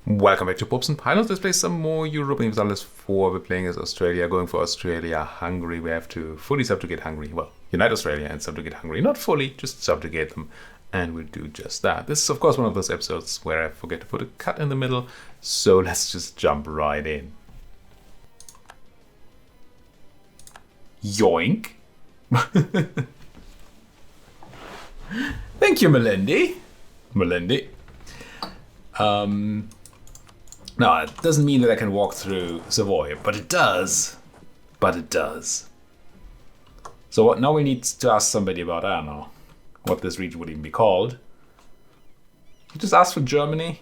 Welcome back to Pops and Pilots. Let's play some more Europa Universalis IV. We're playing as Australia, going for Australia-Hungary. We have to fully subjugate Hungary. Well, unite Australia and subjugate Hungary. Not fully, just subjugate them. And we'll do just that. This is, of course, one of those episodes where I forget to put a cut in the middle. So let's just jump right in. Yoink. Thank you, Melendi. No, it doesn't mean that I can walk through Savoy, but it does. So what? Now we need to ask somebody about, I don't know, what this region would even be called. You just ask for Germany.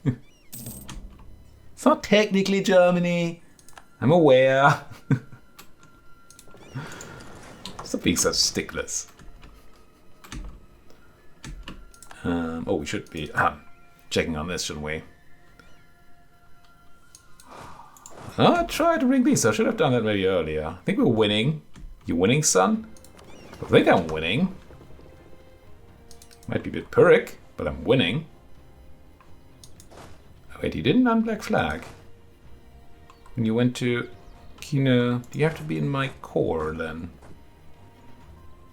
It's not technically Germany. I'm aware. Stop being such sticklers. Oh, we should be checking on this, shouldn't we? I tried to ring these. I should have done that maybe earlier. I think we're winning. You winning, son? I think I'm winning. Might be a bit Pyrrhic, but I'm winning. Oh, wait, you didn't unblack flag. When you went to Kino, you have to be in my core then.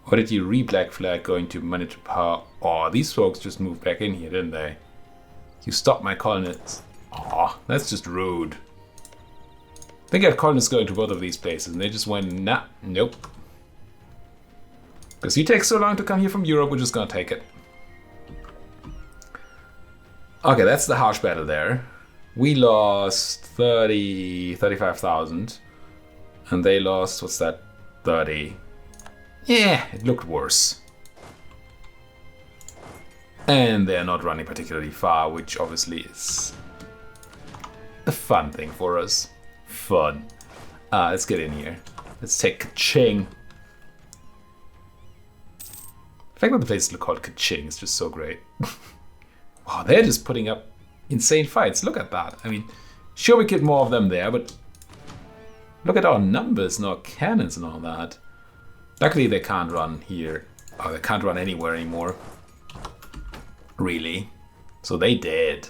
Or did you re-black flag going to Manage Power? Oh, these folks just moved back in here, didn't they? You stopped my colonists. Oh, that's just rude. I think I had colonists going to both of these places, and they just went, nah, nope. Because you take so long to come here from Europe, we're just gonna take it. Okay, that's the harsh battle there. We lost 35,000. And they lost, what's that, 30. Yeah, it looked worse. And they're not running particularly far, which obviously is a fun thing for us. Fun. Let's get in here. Let's take Kaching. The fact that the place is called Kaching is just so great. Wow, they're just putting up insane fights. Look at that. I mean, sure we get more of them there, but look at our numbers and our cannons and all that. Luckily they can't run here. Oh, they can't run anywhere anymore. Really. So they did.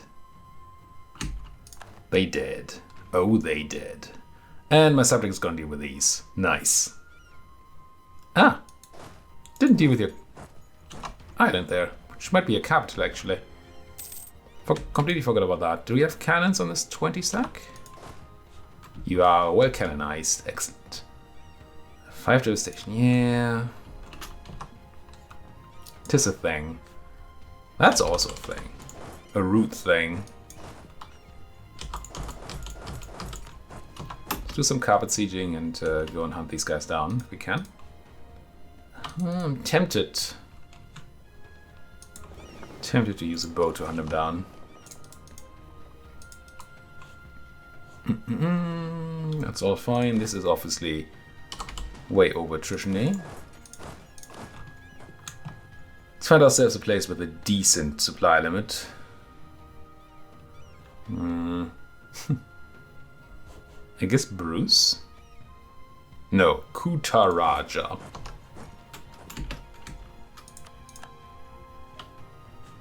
They did. Oh, they did. And my subject is gonna deal with these. Nice. Ah. Didn't deal with your island there. Which might be a capital, actually. Completely forgot about that. Do we have cannons on this 20 stack? You are well cannonized. Excellent. 5 devastation. Yeah. Tis a thing. That's also a thing. A root thing. Let's do some carpet sieging and go and hunt these guys down if we can. I'm tempted. Tempted to use a bow to hunt them down. That's all fine. This is obviously way over attrition-y. Let's find ourselves a place with a decent supply limit. I guess Bruce? No, Kutaraja.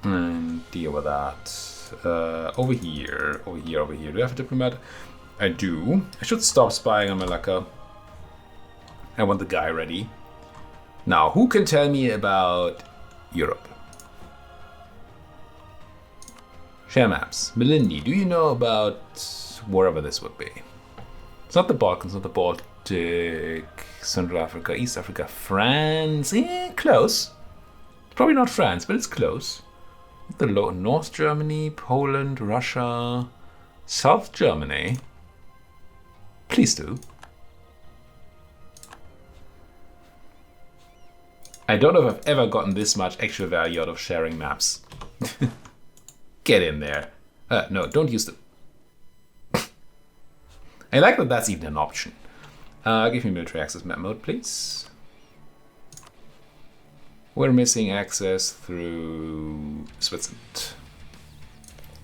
And deal with that. Over here. Do I have a diplomat? I do. I should stop spying on Malacca. I want the guy ready. Now, who can tell me about Europe? Share maps. Melindi, do you know about wherever this would be? It's not the Balkans, not the Baltic, Central Africa, East Africa, France. Close. It's probably not France, but it's close. The North Germany, Poland, Russia, South Germany. Please do. I don't know if I've ever gotten this much actual value out of sharing maps. Get in there. No, don't use them. I like that that's even an option. Give me military access map mode, please. We're missing access through Switzerland.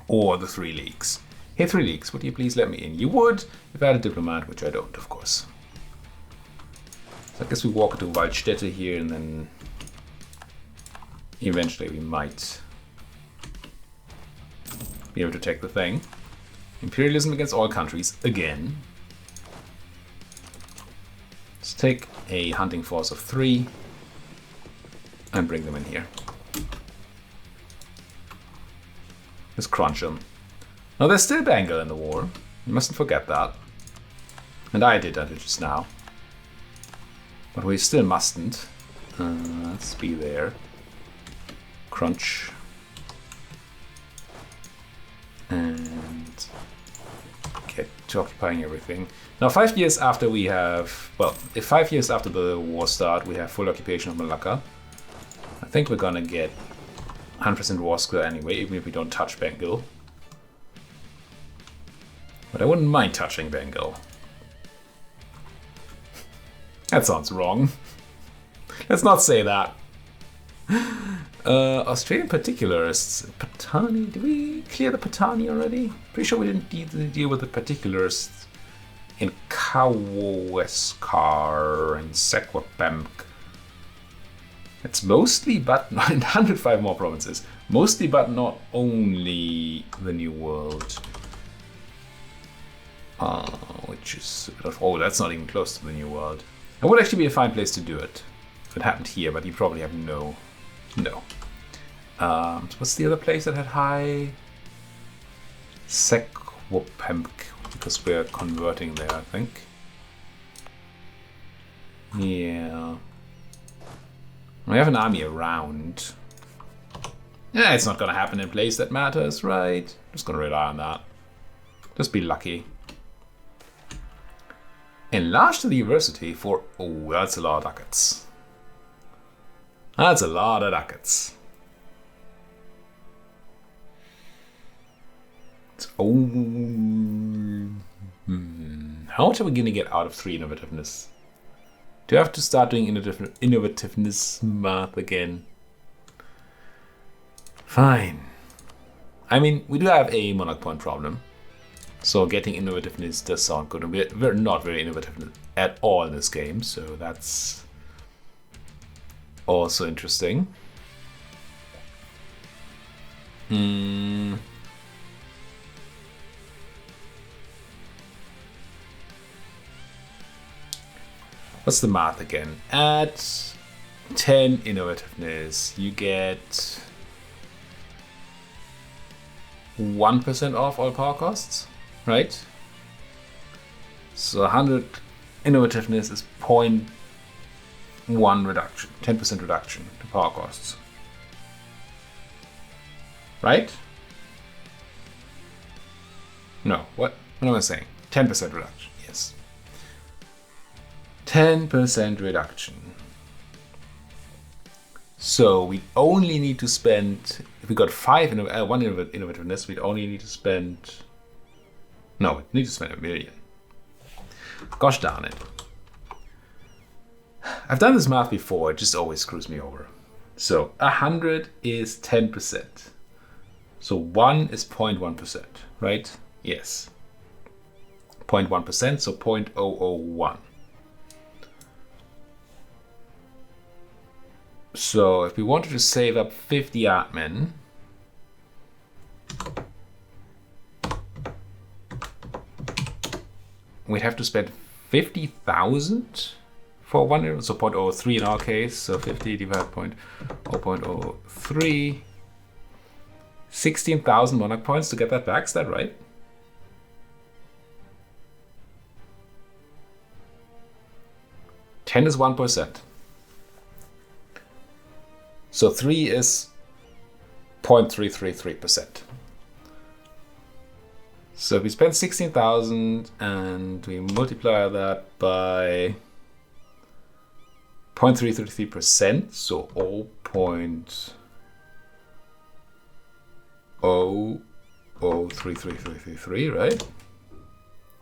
Or the 3 leagues. Hey, 3 leagues, would you please let me in? You would, if I had a diplomat, which I don't, of course. So I guess we walk to Waldstätte here, and then eventually we might be able to take the thing. Imperialism against all countries, again. Let's take a hunting force of 3 and bring them in here. Let's crunch them. Now there's still Bengal in the war. You mustn't forget that. And I did that just now. But we still mustn't. Let's be there. Crunch. And get to occupying everything. Now 5 years after we have, well, if 5 years after the war start we have full occupation of Malacca, I think we're gonna get 100% war score anyway, even if we don't touch Bengal. But I wouldn't mind touching Bengal. That sounds wrong. Let's not say that. Australian particularists. Patani. Did we clear the Patani already? Pretty sure we didn't deal with the particularists in Kaweskar and Sekwapemk. It's mostly, but 105 more provinces. Mostly, but not only the New World. Which is, oh, that's not even close to the New World. It would actually be a fine place to do it if it happened here, but you probably have no. What's the other place that had high? Sekwapemk, because we're converting there, I think. Yeah. We have an army around. Yeah, it's not gonna happen in a place that matters, right? Just gonna rely on that. Just be lucky. Enlarge the university for... Oh, that's a lot of ducats. That's a lot of ducats. How much are we gonna get out of 3 innovativeness? Do I have to start doing innovativeness math again? Fine. I mean, we do have a monarch point problem. So getting innovativeness does sound good. We're not very innovative at all in this game, so that's also interesting. What's the math again? At 10 innovativeness, you get 1% off all power costs, right? So 100 innovativeness is 0.1 reduction, 10% reduction to power costs. Right? No, what am I saying? 10% reduction, yes. 10% reduction. So we only need to spend, if we got 1 innovativeness, we'd only need to spend, no, we need to spend 1 million. Gosh darn it. I've done this math before, it just always screws me over. So 100 is 10%. So 1 is 0.1%, right? Yes. 0.1%, so 0.001. So if we wanted to save up 50 admin, we'd have to spend 50,000 for 1, so 0.03 in our case, so 50 divided by 0.03, 16,000 monarch points to get that back, is that right? Ten is 1%. So 3 is 0.333%. So if we spend 16,000 and we multiply that by 0.333%, so 0.003333, right?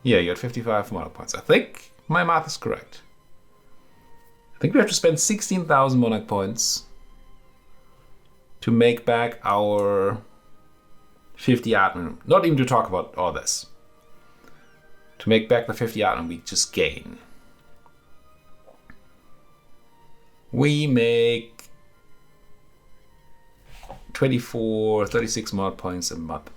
Yeah, you had 55 monarch points. I think my math is correct. I think we have to spend 16,000 monarch points to make back our 50 admin. Not even to talk about all this. To make back the 50 admin we just gain. We make 36 mod points a month.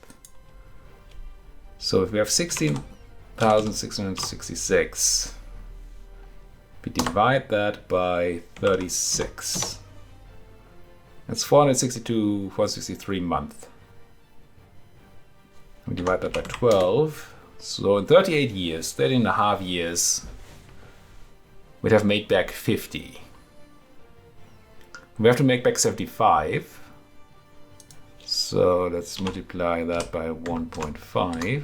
So if we have 16,666, we divide that by 36. That's 462, 463 month. We divide that by 12. So in 38 years, 13 and a half years, we'd have made back 50. We have to make back 75. So let's multiply that by 1.5.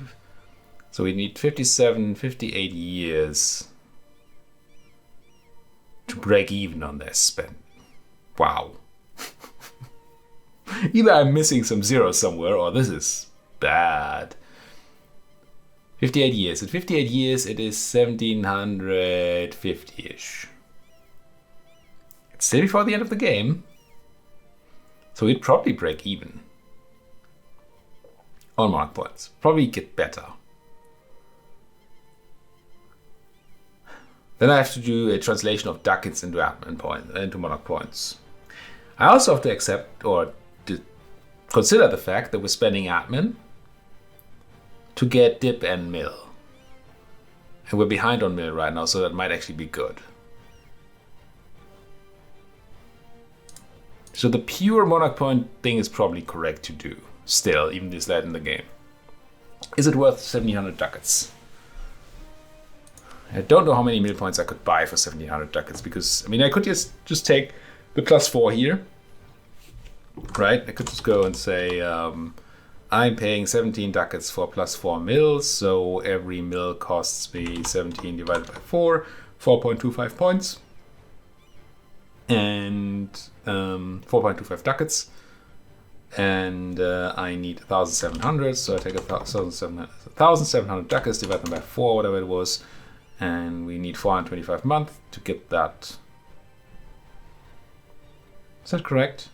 So we need 57, 58 years to break even on this spend. Wow. Either I'm missing some zeros somewhere or this is bad. 58 years. At 58 years, it is 1750-ish. It's still before the end of the game. So we'd probably break even. On mark points. Probably get better. Then I have to do a translation of ducats into admin points, into monarch points. I also have to accept or to consider the fact that we're spending admin to get dip and mill. And we're behind on mill right now, so that might actually be good. So the pure monarch point thing is probably correct to do still, even this late in the game. Is it worth 1700 ducats? I don't know how many mill points I could buy for 1700 ducats, because I mean I could just take the +4 here, right? I could just go and say I'm paying 17 ducats for +4 mils, so every mil costs me 17 divided by 4, 4.25 points, and 4.25 ducats, and I need 1,700, so I take 1,700 ducats, divide them by 4, whatever it was, and we need 425 a month to get that. Is that correct?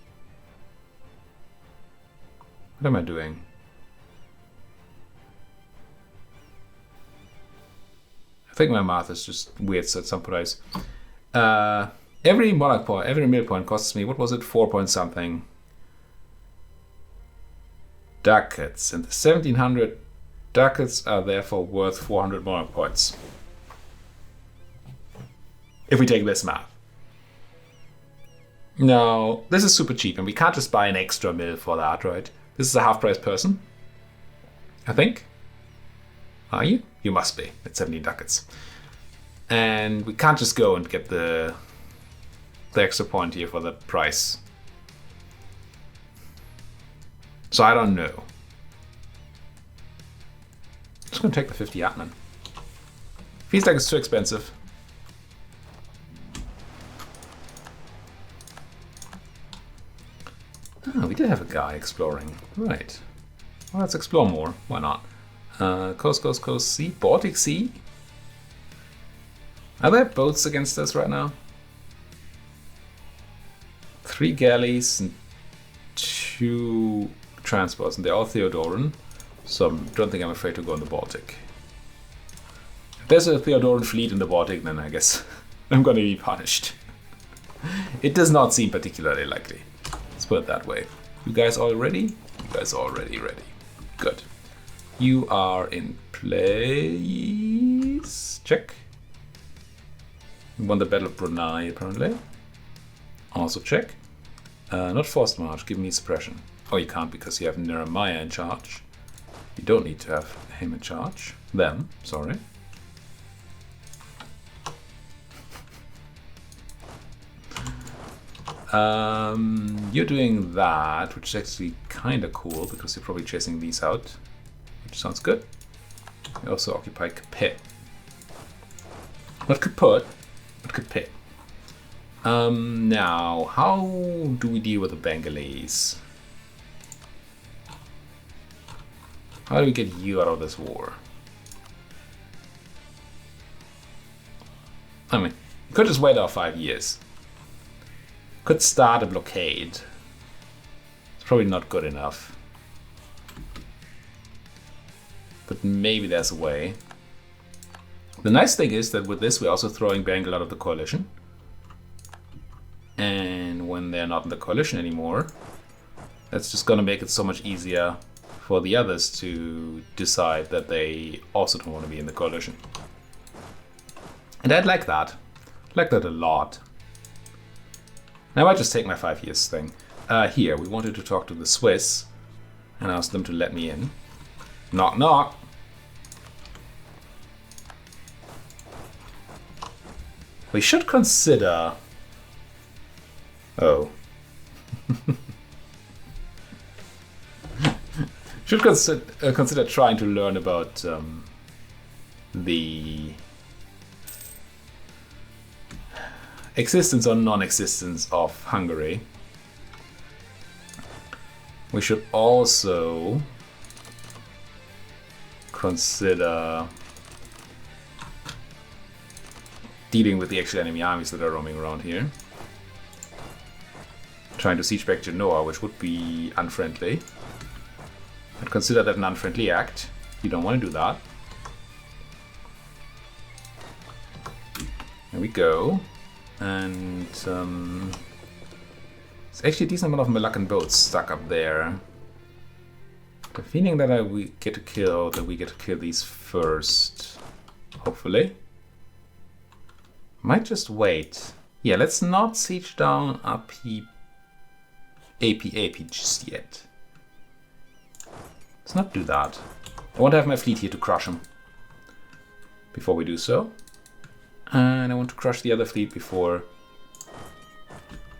What am I doing? I think my math is just weird at some price. Every monarch point, every mill point costs me, what was it, 4 point something ducats, and the 1700 ducats are therefore worth 400 monarch points. If we take this math. Now, this is super cheap, and we can't just buy an extra mill for that, right? This is a half-price person, I think. Are you? You must be. It's 17 ducats. And we can't just go and get the extra point here for the price. So I don't know. I'm just going to take the 50 admin. Feels like it's too expensive. Oh, we did have a guy exploring. Right. Well, let's explore more. Why not? Coast, sea. Baltic Sea? Are there boats against us right now? 3 galleys and 2 transports, and they're all Theodoran. So I don't think I'm afraid to go in the Baltic. If there's a Theodoran fleet in the Baltic, then I guess I'm going to be punished. It does not seem particularly likely. Let's put it that way. You guys all ready? You guys are already ready. Good. You are in place. Check. You won the Battle of Brunei, apparently. Also check. Not forced march, give me suppression. Oh, you can't because you have Nehemiah in charge. You don't need to have him in charge. Them, sorry. You're doing that, which is actually kind of cool because you're probably chasing these out, which sounds good. You also occupy Capet. Not Kaput, but Capet. Now, how do we deal with the Bengalese? How do we get you out of this war? I mean, we could just wait out 5 years. Could start a blockade. It's probably not good enough. But maybe there's a way. The nice thing is that with this we're also throwing Bengal out of the coalition. And when they're not in the coalition anymore, that's just gonna make it so much easier for the others to decide that they also don't want to be in the coalition. And I'd like that. I'd like that a lot. Now I might just take my 5 years thing. Here, we wanted to talk to the Swiss and ask them to let me in. Knock, knock. We should consider... Oh. Should consider trying to learn about the existence or non-existence of Hungary. We should also consider dealing with the actual enemy armies that are roaming around here. Trying to siege back Yanuwa, which would be unfriendly. I'd consider that an unfriendly act. You don't want to do that. There we go. And there's actually a decent amount of Malaccan boats stuck up there. The feeling that we get to kill these first. Hopefully. Might just wait. Yeah, let's not siege down AP just yet. Let's not do that. I want to have my fleet here to crush him before we do so. And I want to crush the other fleet before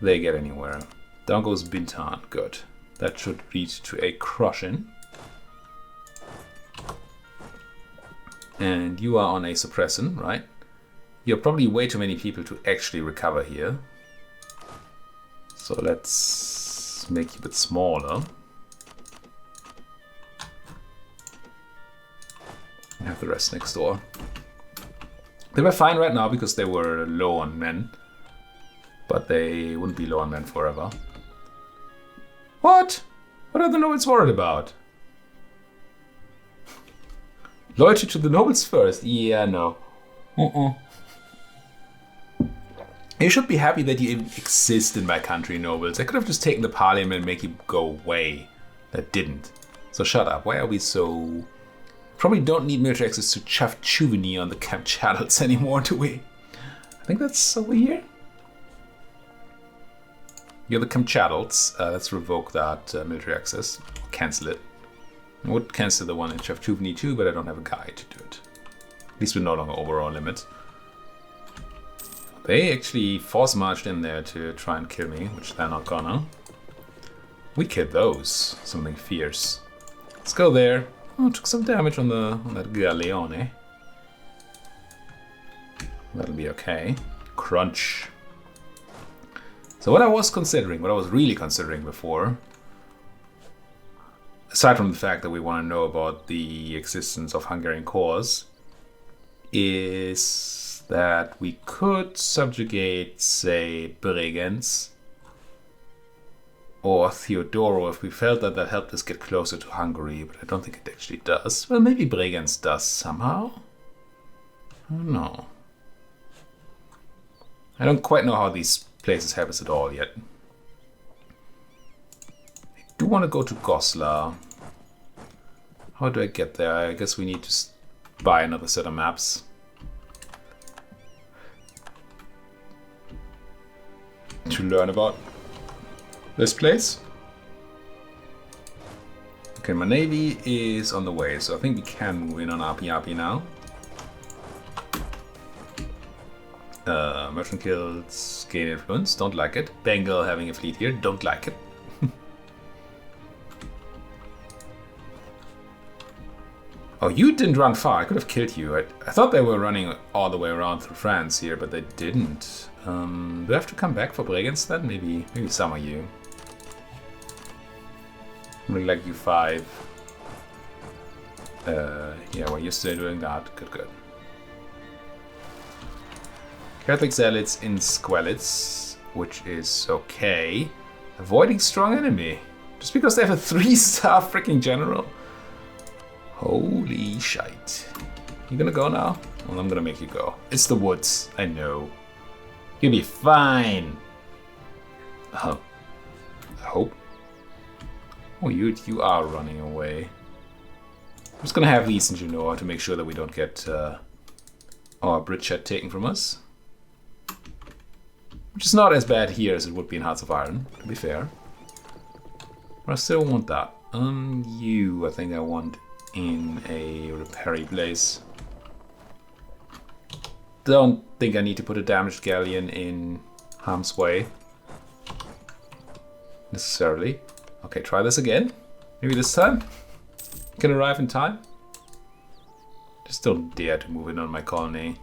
they get anywhere. Down goes Bintan. Good. That should lead to a crushing. And you are on a suppressant, right? You're probably way too many people to actually recover here. So let's make you a bit smaller. And have the rest next door. They were fine right now because they were low on men. But they wouldn't be low on men forever. What? What are the nobles worried about? Loyalty to the nobles first? Yeah, no. You should be happy that you even exist in my country, nobles. I could have just taken the parliament and make you go away. That didn't. So shut up. Why are we so... Probably don't need military access to Chuvni on the Kamchadals anymore, do we? I think that's over here. You're the Kamchadals. Let's revoke that military access. Cancel it. I would cancel the one in Chuvni too, but I don't have a guide to do it. At least we're no longer over our limit. They actually force marched in there to try and kill me, which they're not gonna. We killed those. Something fierce. Let's go there. Oh, took some damage on that Galeone. That'll be okay. Crunch. So what I was really considering before, aside from the fact that we want to know about the existence of Hungarian cores, is that we could subjugate, say, Bregenz or Theodoro if we felt that that helped us get closer to Hungary, but I don't think it actually does. Well, maybe Bregenz does somehow. I don't know. I don't quite know how these places help us at all yet. I do want to go to Goslar. How do I get there? I guess we need to buy another set of maps. To learn about this place. Okay, my navy is on the way, so I think we can move in on Api now. Merchant guilds gain influence, don't like it. Bengal having a fleet here, don't like it. Oh, you didn't run far. I could have killed you. I thought they were running all the way around through France here, but they didn't. Do I have to come back for Bregenz then? Maybe some of you. Something like U5. Yeah, well, you're still doing that. Good. Catholic Zealots in Squelets, which is okay. Avoiding strong enemy. Just because they have a 3-star freaking general. Holy shite. You gonna go now? Well, I'm gonna make you go. It's the woods, I know. You'll be fine. I hope. Oh, you are running away. I'm just gonna have these in Yanuwa to make sure that we don't get our bridgehead taken from us. Which is not as bad here as it would be in Hearts of Iron, to be fair. But I still want that. You, I think I want in a repairy place. Don't think I need to put a damaged galleon in harm's way. Necessarily. Okay, try this again. Maybe this time can arrive in time. Just don't dare to move in on my colony.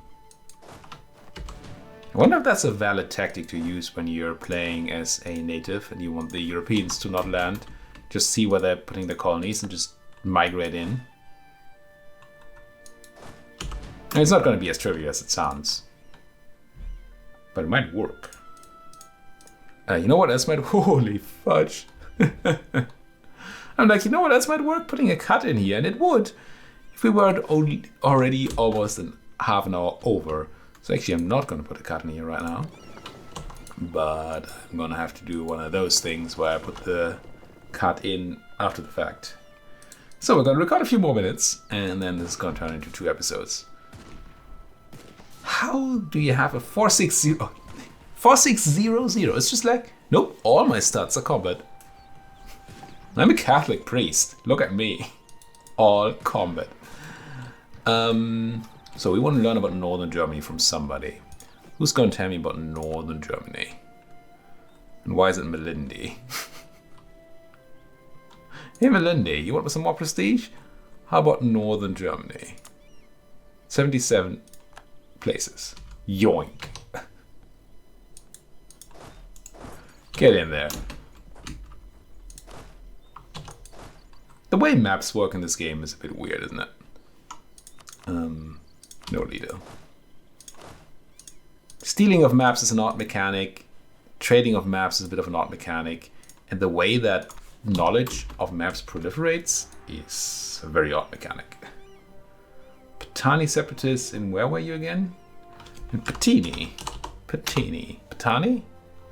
I wonder if that's a valid tactic to use when you're playing as a native and you want the Europeans to not land. Just see where they're putting their colonies and just migrate in. And it's not going to be as trivial as it sounds. But it might work. You know what else might... Holy fudge. I'm like, you know what else might work? Putting a cut in here. And it would. If we weren't already almost half an hour over. So actually I'm not going to put a cut in here right now. But I'm going to have to do one of those things where I put the cut in after the fact. So we're going to record a few more minutes. And then this is going to turn into 2 episodes. How do you have a 460? 4600? It's just like, nope, all my stats are combat. I'm a Catholic priest. Look at me. All combat. So we want to learn about Northern Germany from somebody. Who's going to tell me about Northern Germany? And why is it Melindy? Hey Melindy, you want some more prestige? How about Northern Germany? 77 places. Yoink. Get in there. The way maps work in this game is a bit weird, isn't it? No leader. Stealing of maps is an art mechanic. Trading of maps is a bit of an art mechanic. And the way that knowledge of maps proliferates is a very odd mechanic. Patani separatists, and where were you again? In Patini. Patini. Patani?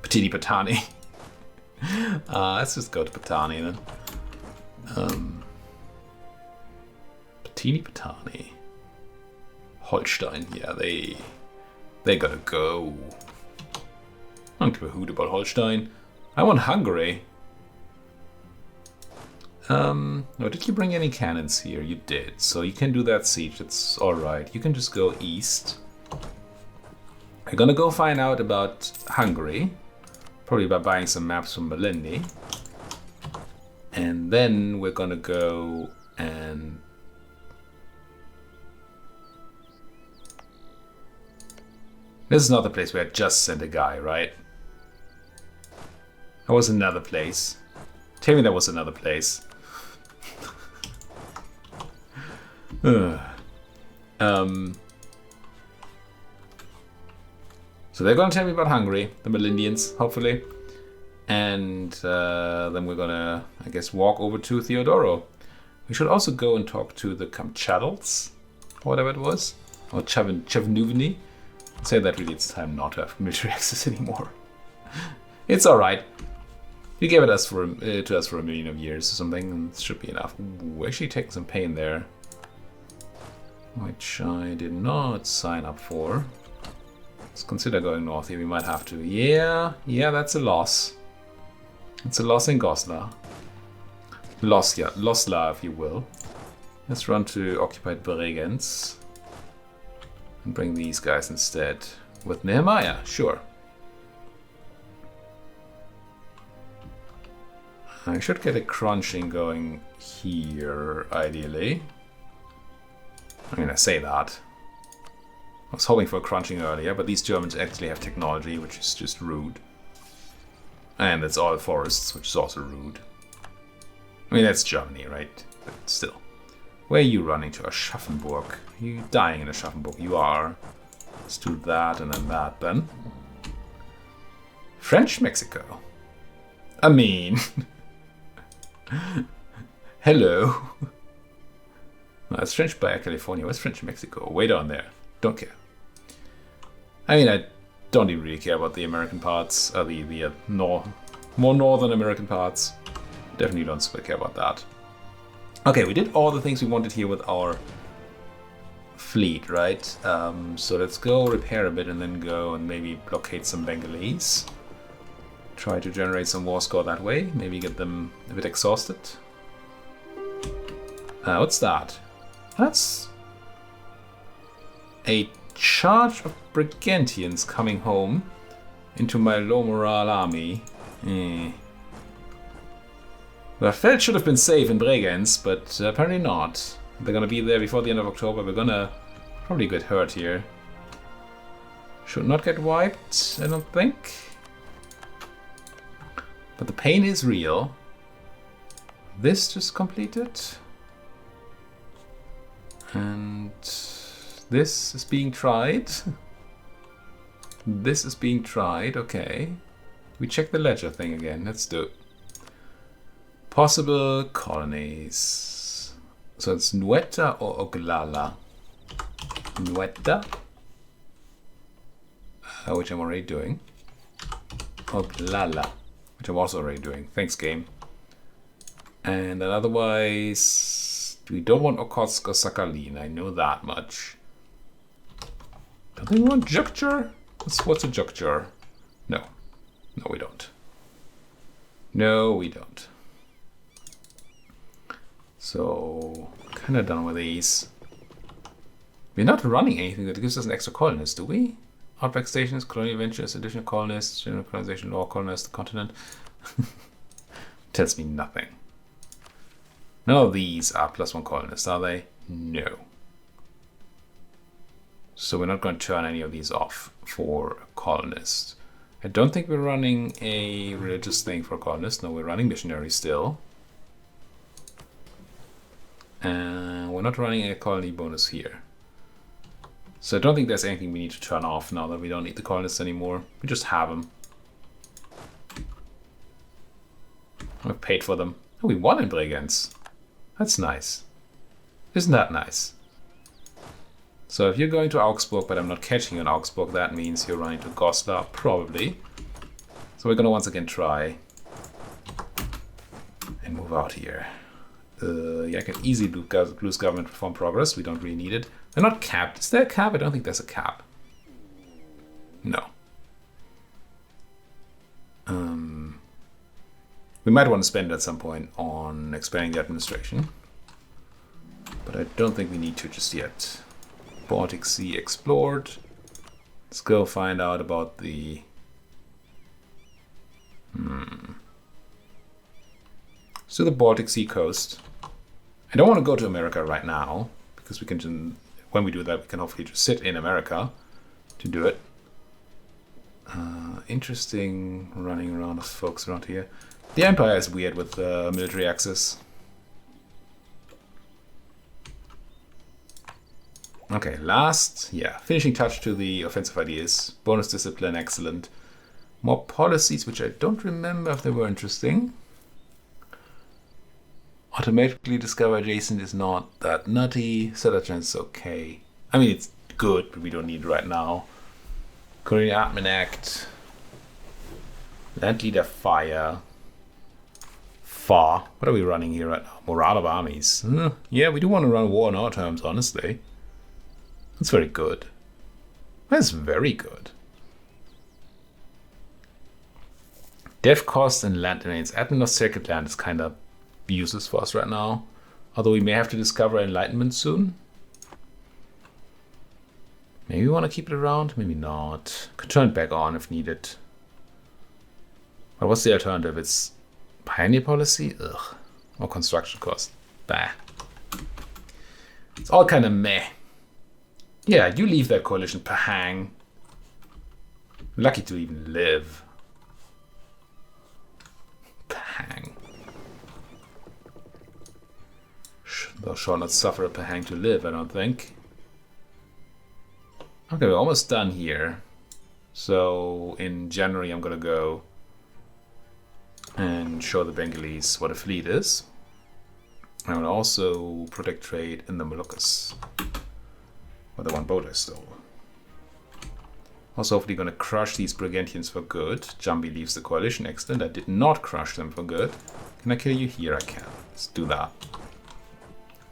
Patini Patani. Let's just go to Patani then. Patini Patani. Holstein, yeah, they gotta go. I don't give a hoot about Holstein. I want Hungary. No, did you bring any cannons here? You did, so you can do that siege. It's alright. You can just go east. I'm gonna go find out about Hungary. Probably by buying some maps from Melindy. And then we're gonna go and... This is not the place where I just sent a guy, right? That was another place. Tell me that was another place. So they're gonna tell me about Hungary, the Melindians, hopefully. And then we're gonna, I guess, walk over to Theodoro. We should also go and talk to the Kamchadals, or whatever it was. Or Chevnuvny. Say that really it's time not to have military access anymore. It's alright. You gave it us for to us for 1,000,000 years or something, and it should be enough. Ooh, actually taking some pain there. Which I did not sign up for. Let's consider going north here, we might have to. Yeah, that's a loss. It's a loss in Goslar. Loslar, if you will. Let's run to occupied Bregenz. And bring these guys instead. With Nehemiah, sure. I should get a crunching going here, ideally. I mean, I say that. I was hoping for a crunching earlier, but these Germans actually have technology, which is just rude. And it's all forests, which is also rude. I mean, that's Germany, right? But still. Where are you running to? Aschaffenburg. Are you dying in Aschaffenburg? You are. Let's do that and then that then. French Mexico. I mean... Hello. No, it's French Baja California. Where's French Mexico? Way down there. Don't care. I mean, I don't even really care about the American parts. The more northern American parts. Definitely don't super care about that. Okay, we did all the things we wanted here with our fleet, right? So let's go repair a bit and then go and maybe blockade some Bengalese. Try to generate some war score that way. Maybe get them a bit exhausted. What's that? That's a charge of Brigantians coming home into my low morale army. Well, Feld should have been safe in Bregenz, but apparently not. They're gonna be there before the end of October. We're gonna probably get hurt here. Should not get wiped, I don't think. But the pain is real. This just completed. And this is being tried. This is being tried, okay. We check the ledger thing again, let's do it. Possible colonies. So it's Nueta or Oglala? Nueta, which I'm already doing. Oglala, which I'm also already doing. Thanks, game. And then otherwise, we don't want Okhotsk or Sakhalin, I know that much. Don't we want Jukjur? What's a Jukjur? No. No, we don't. No, we don't. So, kind of done with these. We're not running anything that gives us an extra colonist, do we? Outback stations, colonial ventures, additional colonists, general colonization, law colonist, the continent. Tells me nothing. None of these are +1 colonists, are they? No. So we're not going to turn any of these off for a colonist. I don't think we're running a religious thing for a colonist. No, we're running missionary still. And we're not running a colony bonus here. So I don't think there's anything we need to turn off now that we don't need the colonists anymore. We just have them. We've paid for them. Oh, we won in Bregenz. That's nice. Isn't that nice? So if you're going to Augsburg, but I'm not catching you in Augsburg, that means you're running to Goslar, probably. So we're going to once again try and move out here. Yeah, I can easily lose government reform progress. We don't really need it. They're not capped. Is there a cap? I don't think there's a cap. No. We might want to spend it at some point on expanding the administration. But I don't think we need to just yet. Baltic Sea explored. Let's go find out about the... So the Baltic Sea coast. I don't want to go to America right now, because we can, when we do that, we can hopefully just sit in America to do it. Interesting running around of folks around here. The Empire is weird with military access. Okay, last, yeah, finishing touch to the offensive ideas. Bonus discipline, excellent. More policies, which I don't remember if they were interesting. Automatically discover adjacent is not that nutty. Settler chance is okay. I mean, it's good, but we don't need it right now. Colonial Admin Act. Land Leader Fire. Far. What are we running here right now? Morale of armies. Yeah, we do want to run war on our terms, honestly. That's very good. That's very good. Dev cost and land domains. Admin of Circuit Land is kind of useless for us right now. Although we may have to discover enlightenment soon. Maybe we want to keep it around, maybe not. Could turn it back on if needed. But what's the alternative? It's pioneer policy? Ugh. Or construction cost. Bah. It's all kind of meh. Yeah, you leave that coalition, Pahang. Lucky to even live. Pahang. Thou shalt not suffer a Pahang to live, I don't think. Okay, we're almost done here. So in January I'm gonna go and show the Bengalese what a fleet is. I will also protect trade in the Moluccas. Or the one boat I stole. Also hopefully gonna crush these Brigantians for good. Jambi leaves the coalition, excellent. I did not crush them for good. Can I kill you? Here I can. Let's do that.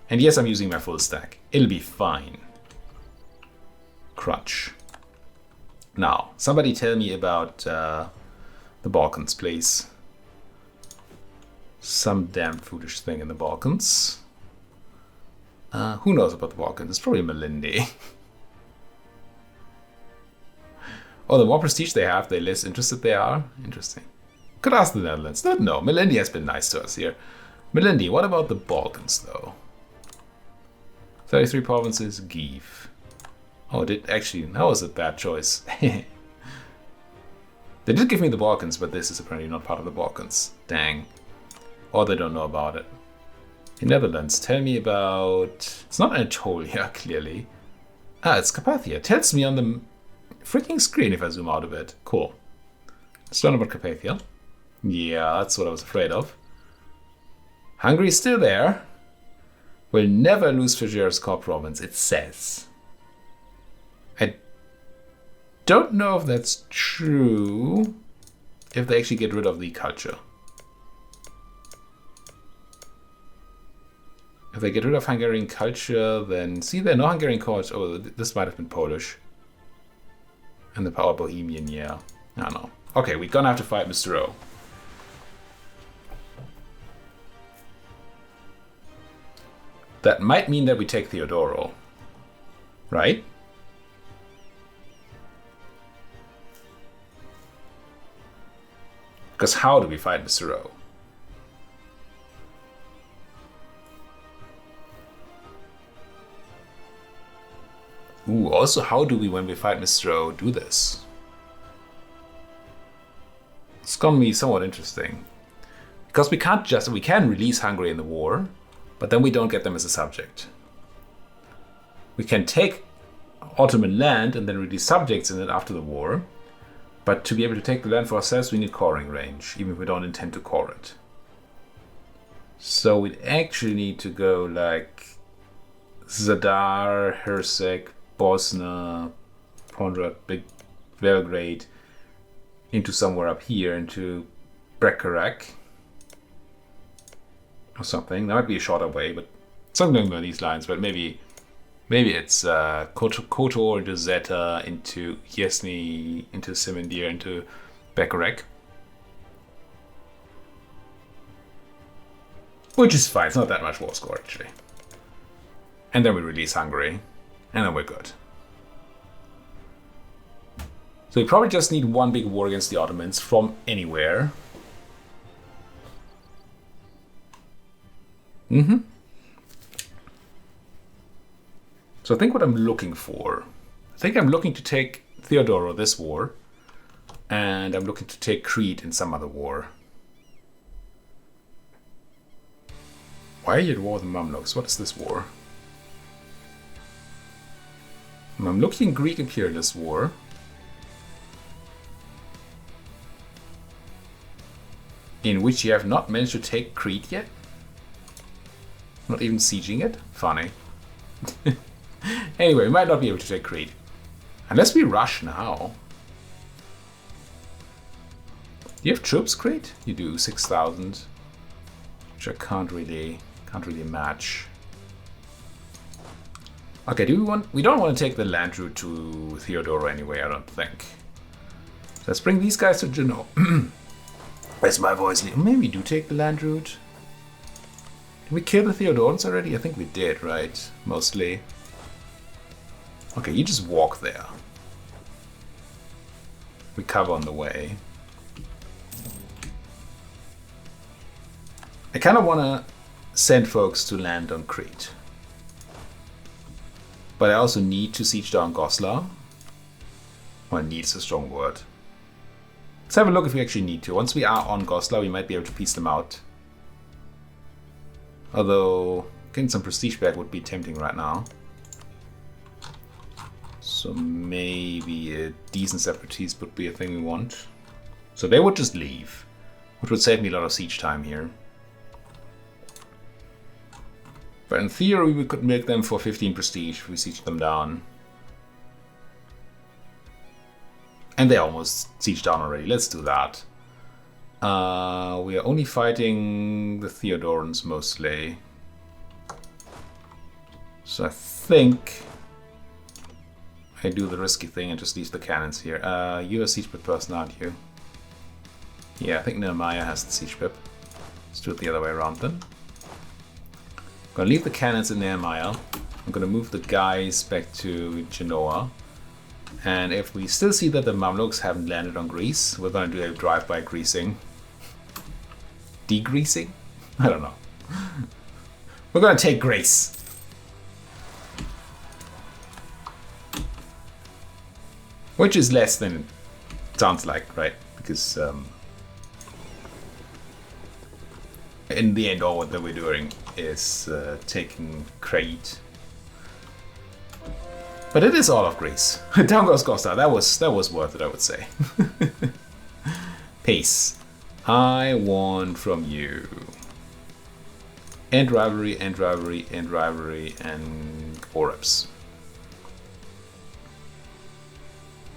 And yes, I'm using my full stack. It'll be fine. Crunch. Now, somebody tell me about the Balkans, please. Some damn foolish thing in the Balkans. Who knows about the Balkans? It's probably Melindi. Oh, the more prestige they have, the less interested they are. Interesting. Could ask the Netherlands. Don't know. Melindi has been nice to us here. Melindi, what about the Balkans, though? 33 provinces, give. Oh, that was a bad choice. They did give me the Balkans, but this is apparently not part of the Balkans. Dang. Or they don't know about it. The Netherlands, tell me about... It's not Anatolia, clearly. Ah, it's Carpathia. Tells me on the freaking screen if I zoom out a bit. Cool. Let's learn about Carpathia. Yeah, that's what I was afraid of. Hungary is still there. Will never lose Fiji's core province, it says. I don't know if that's true. If they actually get rid of the culture. If they get rid of Hungarian culture, then... See, there are no Hungarian culture. Oh, this might have been Polish. And the power Bohemian, yeah. I don't know. Okay, we're gonna have to fight Mr. O. That might mean that we take Theodoro. Right? Because how do we fight Mr. O? Ooh, also, how do we, when we fight Mr. O, do this? It's gonna be somewhat interesting. Because we can release Hungary in the war, but then we don't get them as a subject. We can take Ottoman land and then release subjects in it after the war, but to be able to take the land for ourselves, we need coring range, even if we don't intend to core it. So we'd actually need to go like Zadar, Hersek, Bosna, Pondrad, Big Belgrade, into somewhere up here, into Brekarac or something. That might be a shorter way, but something along these lines. But maybe it's Kotor into Zeta, into Yesni, into Simandir, into Brekarac. Which is fine, it's not that much war score actually. And then we release Hungary. And then we're good. So we probably just need one big war against the Ottomans from anywhere. So I think what I'm looking for... I think I'm looking to take Theodoro this war. And I'm looking to take Crete in some other war. Why are you at war with the Mamluks? What is this war? I'm looking at Greek Imperialist War. In which you have not managed to take Crete yet? Not even sieging it? Funny. Anyway, we might not be able to take Crete. Unless we rush now. Do you have troops, Crete? You do, 6,000. Which I can't really match. Okay, we don't want to take the land route to Theodoro anyway, I don't think. So let's bring these guys to Genoa. Where's my voice? Maybe we do take the land route. Did we kill the Theodorans already? I think we did, right? Mostly. Okay, you just walk there. We cover on the way. I kind of want to send folks to land on Crete. But I also need to siege down Goslar. Well, need is a strong word. Let's have a look if we actually need to. Once we are on Goslar, we might be able to piece them out. Although, getting some prestige back would be tempting right now. So maybe a decent separatist would be a thing we want. So they would just leave, which would save me a lot of siege time here. But in theory, we could make them for 15 prestige if we siege them down. And they almost siege down already. Let's do that. We are only fighting the Theodorans mostly. So I think I do the risky thing and just leave the cannons here. You're a siege pip person, aren't you? Yeah, I think Nehemiah has the siege pip. Let's do it the other way around then. I'm gonna leave the cannons in Nehemiah. I'm gonna move the guys back to Genoa. And if we still see that the Mamluks haven't landed on Greece, we're gonna do a drive-by greasing. Degreasing? I don't know. We're gonna take Greece. Which is less than it sounds like, right? Because in the end, all that we're doing is taking Crete. But it is all of Greece. Down goes Costa. That was worth it, I would say. Peace. I want from you. End rivalry, end rivalry, end rivalry, and Orbs.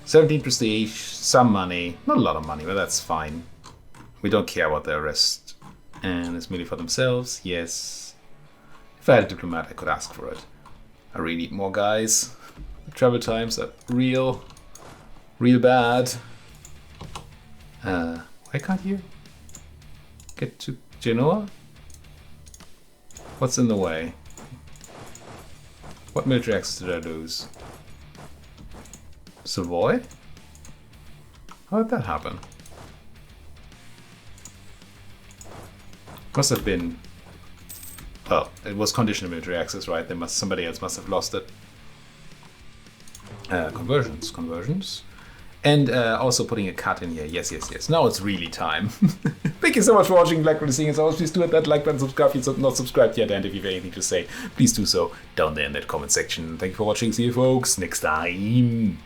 17 prestige, some money. Not a lot of money, but that's fine. We don't care about the rest. And it's merely for themselves, yes. If I had a diplomat, I could ask for it. I really need more guys. The travel times are real bad. Why can't you get to Genoa? What's in the way? What military access did I lose? Savoy? How did that happen? Must have been... Oh, it was conditional military access, right? Somebody else must have lost it. Conversions. And also putting a cut in here. Yes. Now it's really time. Thank you so much for watching. Like what you're seeing. As always, please do hit that like button, subscribe if you're not subscribed yet. And if you have anything to say, please do so down there in that comment section. Thank you for watching. See you folks next time.